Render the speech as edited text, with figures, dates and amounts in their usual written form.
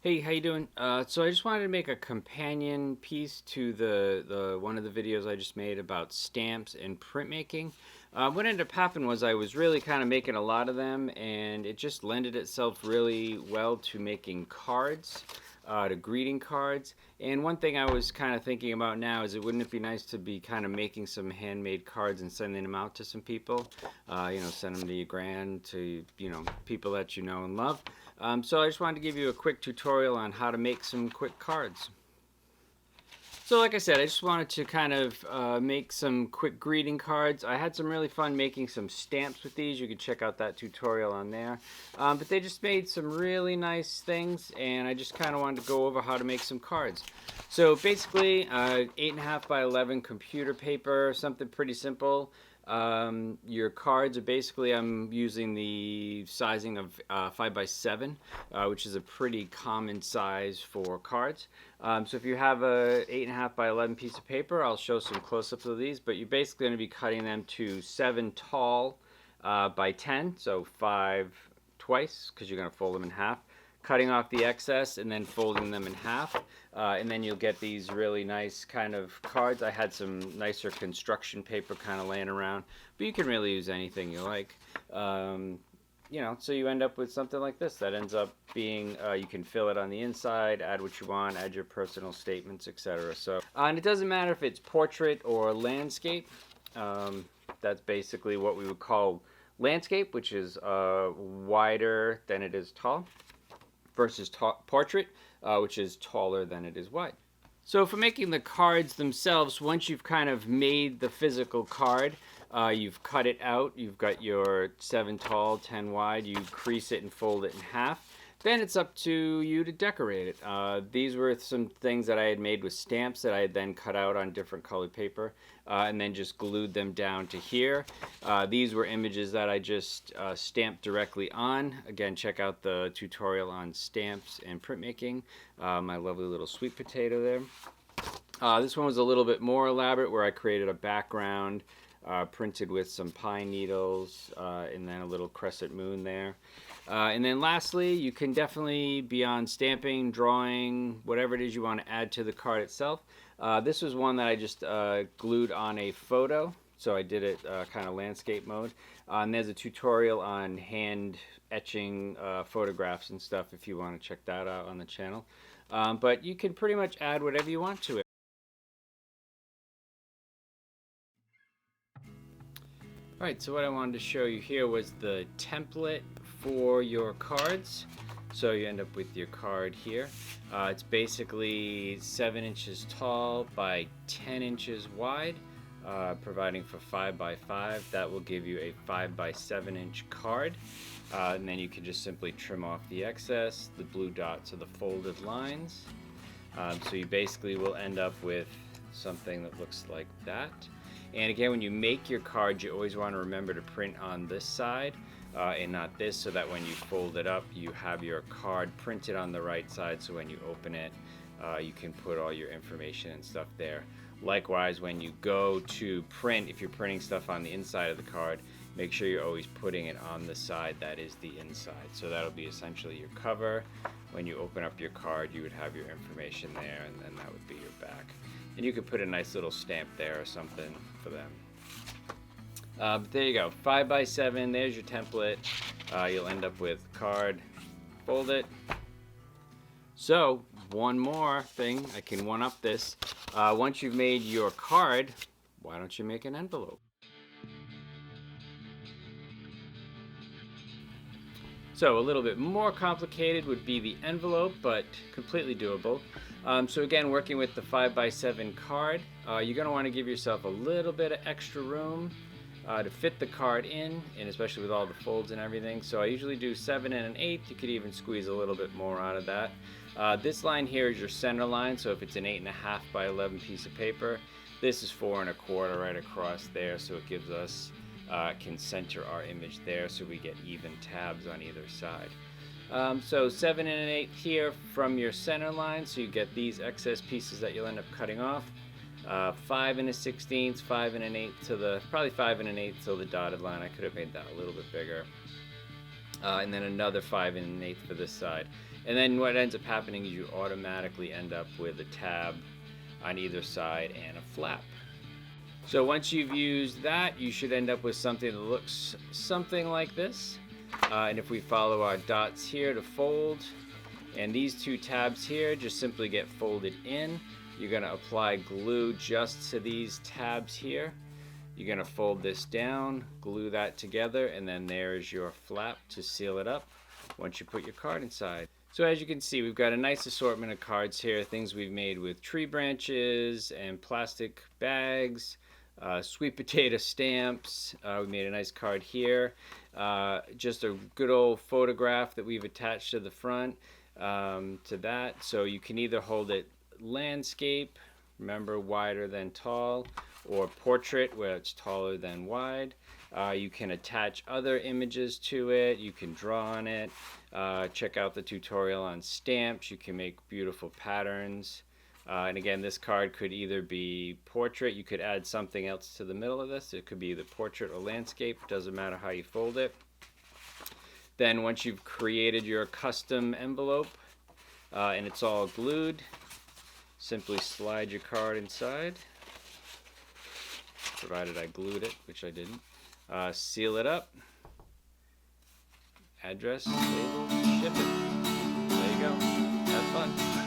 Hey, how you doing? So I just wanted to make a companion piece to the one of the videos I just made about stamps and printmaking. What ended up happening was I was really kind of making a lot of them, and it just lended itself really well to making cards, to greeting cards. And one thing I was kind of thinking about now is, wouldn't it be nice to be kind of making some handmade cards and sending them out to some people? Send them to your grand, to people that you know and love. So I just wanted to give you a quick tutorial on how to make some quick cards. So like I said, I just wanted to kind of make some quick greeting cards. I had some really fun making some stamps with these. You can check out that tutorial on there. But they just made some really nice things, and I just kind of wanted to go over how to make some cards. So basically, 8.5 by 11 computer paper, something pretty simple. Your cards are basically, I'm using the sizing of 5 by 7, which is a pretty common size for cards. So if you have a 8.5 by 11 piece of paper, I'll show some close-ups of these, but you're basically going to be cutting them to 7 tall by 10, so 5 twice, because you're going to fold them in half, cutting off the excess and then folding them in half. And then you'll get these really nice kind of cards. I had some nicer construction paper kind of laying around, but you can really use anything you like. So you end up with something like this that ends up being, you can fill it on the inside, add what you want, add your personal statements, etc. And it doesn't matter if it's portrait or landscape. That's basically what we would call landscape, which is wider than it is tall, versus portrait, which is taller than it is wide. So for making the cards themselves, once you've kind of made the physical card, you've cut it out, you've got your 7 tall, 10 wide, you crease it and fold it in half. Then it's up to you to decorate it. These were some things that I had made with stamps that I had then cut out on different colored paper and then just glued them down to here. These were images that I just stamped directly on. Again, check out the tutorial on stamps and printmaking. My lovely little sweet potato there. This one was a little bit more elaborate, where I created a background printed with some pine needles and then a little crescent moon there. And then lastly, you can definitely, beyond stamping, drawing, whatever it is you want to add to the card itself. This was one that I just glued on a photo, so I did it kind of landscape mode. And there's a tutorial on hand etching photographs and stuff if you want to check that out on the channel. But you can pretty much add whatever you want to it. Alright, so what I wanted to show you here was the template for your cards. So you end up with your card here. It's basically 7 inches tall by 10 inches wide, providing for 5 by 5. That will give you a 5 by 7 inch card. And then you can just simply trim off the excess. The blue dots are the folded lines. So you basically will end up with something that looks like that. And again, when you make your card, you always want to remember to print on this side and not this, so that when you fold it up, you have your card printed on the right side, so when you open it, you can put all your information and stuff there. Likewise, when you go to print, if you're printing stuff on the inside of the card, make sure you're always putting it on the side that is the inside. So that'll be essentially your cover. When you open up your card, you would have your information there, and then that would be your back. And you could put a nice little stamp there or something for them. But there you go, 5 by 7, there's your template. You'll end up with card, fold it. So, one more thing, I can one-up this. Once you've made your card, why don't you make an envelope? So a little bit more complicated would be the envelope, but completely doable. So again, working with the 5 by 7 card, you're going to want to give yourself a little bit of extra room to fit the card in, and especially with all the folds and everything. So I usually do 7 and 1/8. You could even squeeze a little bit more out of that. This line here is your center line, so if it's an 8.5 by 11 piece of paper, this is 4 1/4 right across there, so it gives us can center our image there, so we get even tabs on either side. So 7 and 1/8 here from your center line, so you get these excess pieces that you'll end up cutting off. 5 1/16, 5 1/8 to the, probably 5 1/8 till the dotted line. I could have made that a little bit bigger. And then another 5 1/8 for this side. And then what ends up happening is you automatically end up with a tab on either side and a flap. So once you've used that, you should end up with something that looks something like this. And if we follow our dots here to fold, and these two tabs here just simply get folded in, you're going to apply glue just to these tabs here. You're going to fold this down, glue that together, and then there's your flap to seal it up once you put your card inside. So as you can see, we've got a nice assortment of cards here, things we've made with tree branches and plastic bags, sweet potato stamps. We made a nice card here. Just a good old photograph that we've attached to the front to that. So you can either hold it landscape, remember wider than tall, or portrait where it's taller than wide. You can attach other images to it. You can draw on it. Check out the tutorial on stamps. You can make beautiful patterns. And again, this card could either be portrait. You could add something else to the middle of this. It could be either portrait or landscape. Doesn't matter how you fold it. Then once you've created your custom envelope and it's all glued, simply slide your card inside, provided I glued it, which I didn't. Seal it up, address, label, ship it. There you go. Have fun.